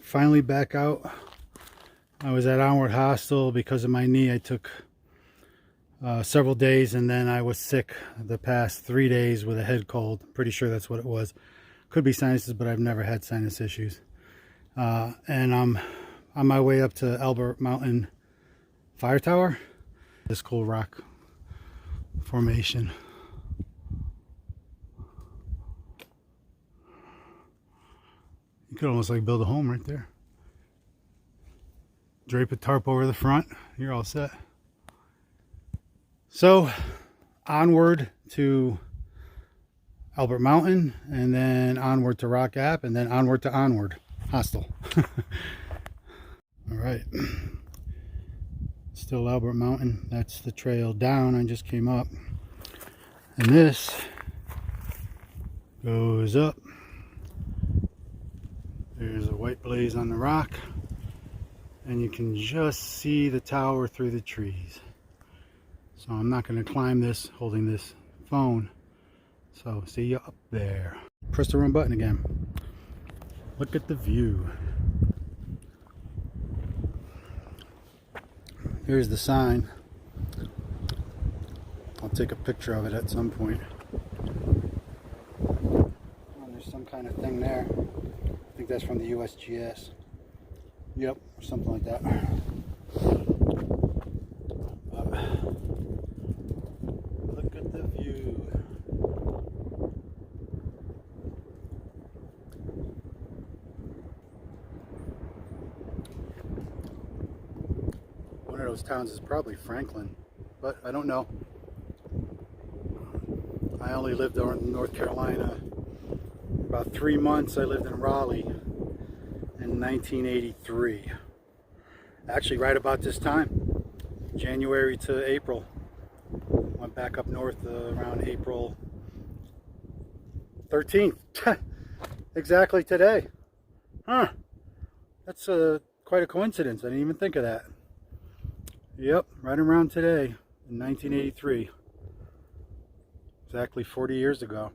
finally back out. I was at Onward Hostel because of my knee. I took several days, and then I was sick the past 3 days with a head cold. Pretty sure that's what it was. Could be sinuses, but I've never had sinus issues. And I'm on my way up to Albert Mountain Fire Tower. This cool rock formation. You could almost like build a home right there. Drape a tarp over the front. You're all set. So onward to Albert Mountain, and then onward to Rock Gap, and then onward to Onward Hostel. All right. Still Albert Mountain. That's the trail down. I just came up. And this goes up. There's a white blaze on the rock, and you can just see the tower through the trees. So I'm not going to climb this holding this phone. So see you up there. Press the run button again. Look at the view. Here's the sign. I'll take a picture of it at some point. Oh, there's some kind of thing there. I think that's from the USGS. Yep, or something like that. Look at the view. One of those towns is probably Franklin, but I don't know. I only lived in North Carolina about 3 months. I lived in Raleigh in 1983. Actually, right about this time, January to April. Went back up north around April 13th. Exactly today. Huh. That's quite a coincidence. I didn't even think of that. Yep, right around today in 1983. Exactly 40 years ago.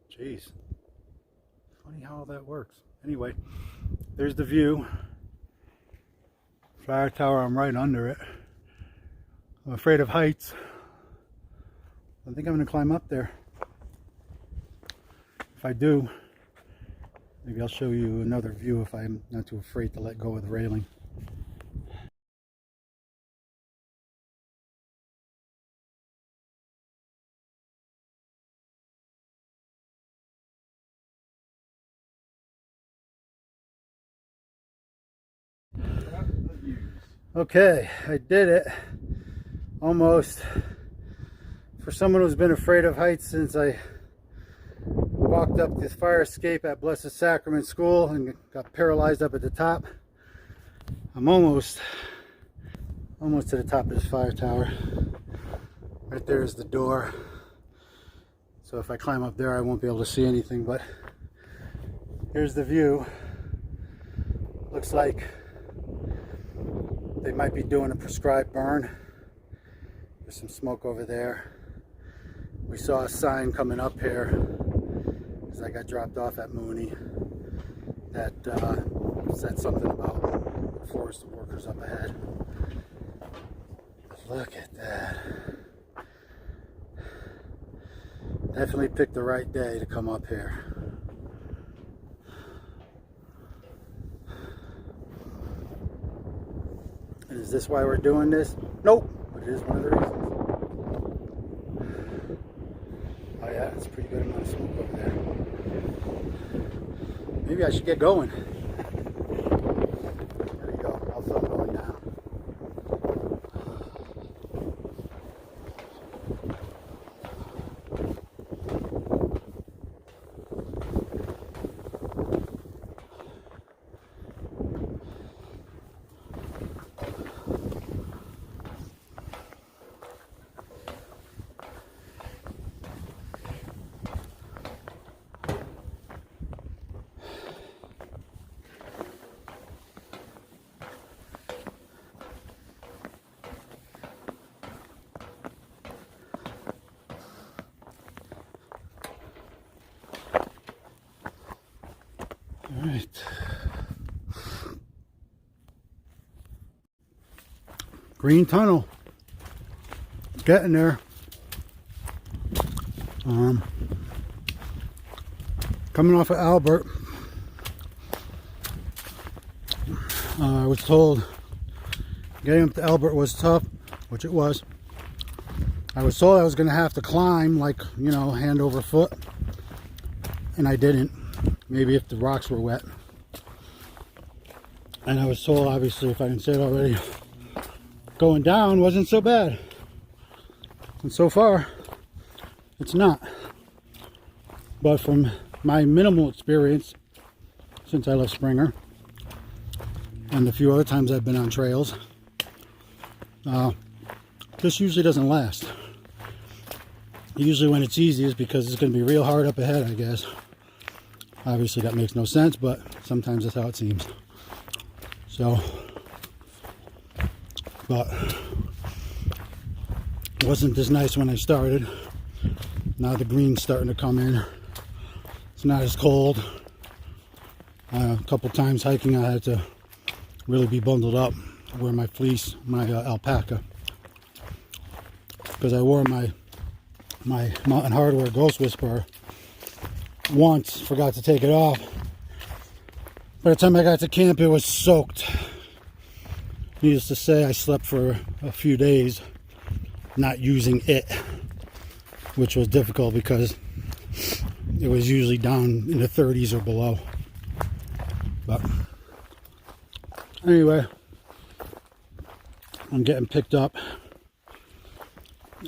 Jeez. Funny how all that works. Anyway, there's the view. Fire tower, I'm right under it. I'm afraid of heights. I think I'm going to climb up there. If I do, maybe I'll show you another view if I'm not too afraid to let go of the railing. Okay, I did it. Almost. For someone who's been afraid of heights since I walked up this fire escape at Blessed Sacrament School and got paralyzed up at the top, I'm almost to the top of this fire tower. Right there is the door. So if I climb up there, I won't be able to see anything, but here's the view. Looks like they might be doing a prescribed burn. There's some smoke over there. We saw a sign coming up here as I got dropped off at Mooney that said something about forest workers up ahead. Look at that. Definitely picked the right day to come up here. And is this why we're doing this? Nope, but it is one of the reasons. Oh yeah, it's a pretty good amount of smoke over there. Maybe I should get going. There we go, I'll film going now. All right. Green Tunnel. It's getting there. Coming off of Albert, I was told getting up to Albert was tough, which it was. I was told I was going to have to climb, like, you know, hand over foot, and I didn't. Maybe if the rocks were wet. And I was told, obviously, if I didn't say it already, going down wasn't so bad. And so far, it's not. But from my minimal experience since I left Springer, and the few other times I've been on trails, this usually doesn't last. Usually when it's easy is because it's going to be real hard up ahead, I guess. Obviously that makes no sense, but sometimes that's how it seems. So, but it wasn't this nice when I started. Now the green's starting to come in. It's not as cold. A couple times hiking I had to really be bundled up, wear my fleece, my alpaca, because I wore my Mountain Hardwear Ghost Whisperer once, forgot to take it off. By the time I got to camp, it was soaked. Needless to say, I slept for a few days not using it, which was difficult because it was usually down in the 30s or below. But anyway, I'm getting picked up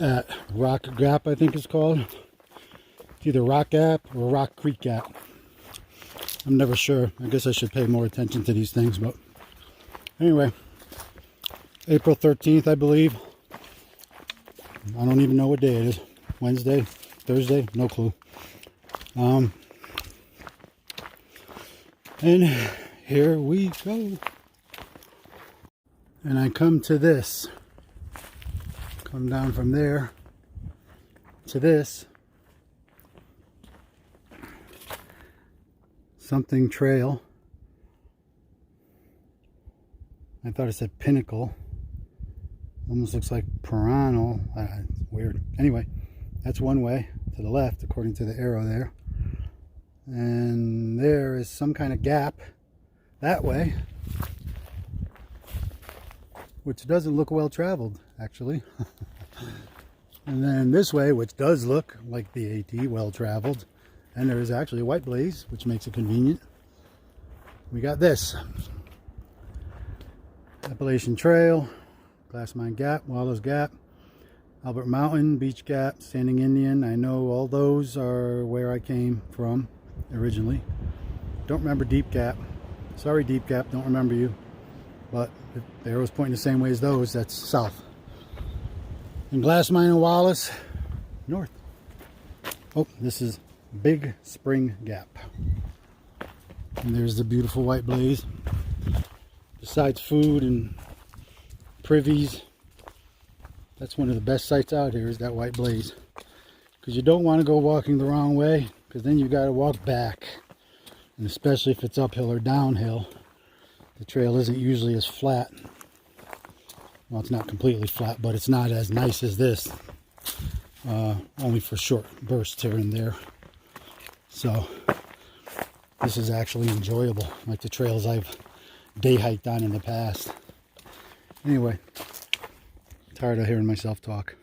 at Rock Gap, I think it's called. It's either Rock Gap or Rock Creek Gap. I'm never sure. I guess I should pay more attention to these things, but anyway, April 13th, I believe. I don't even know what day it is. Wednesday, Thursday, no clue. And here we go. And I come to this. Come down from there to this. Something trail. I thought it said Pinnacle. Almost looks like Piranha. Weird. Anyway, that's one way to the left according to the arrow there. And there is some kind of gap that way, which doesn't look well traveled actually. And then this way, which does look like the AT, well traveled, and there is actually a white blaze, which makes it convenient. We got this Appalachian Trail, Glass Mine Gap, Wallows Gap, Albert Mountain, Beach Gap, Standing Indian. I know all those are where I came from originally. Don't remember Deep Gap. Sorry Deep Gap, don't remember you. But if the arrow's pointing the same way as those, that's south. And Glass Mine and Wallace, north. Oh, this is Big Spring Gap. And there's the beautiful white blaze. Besides food and privies, that's one of the best sights out here, is that white blaze. Because you don't want to go walking the wrong way, because then you got to walk back. And especially if it's uphill or downhill, the trail isn't usually as flat. Well, it's not completely flat, but it's not as nice as this. Only for short bursts here and there. So this is actually enjoyable, like the trails I've day hiked on in the past. Anyway, tired of hearing myself talk.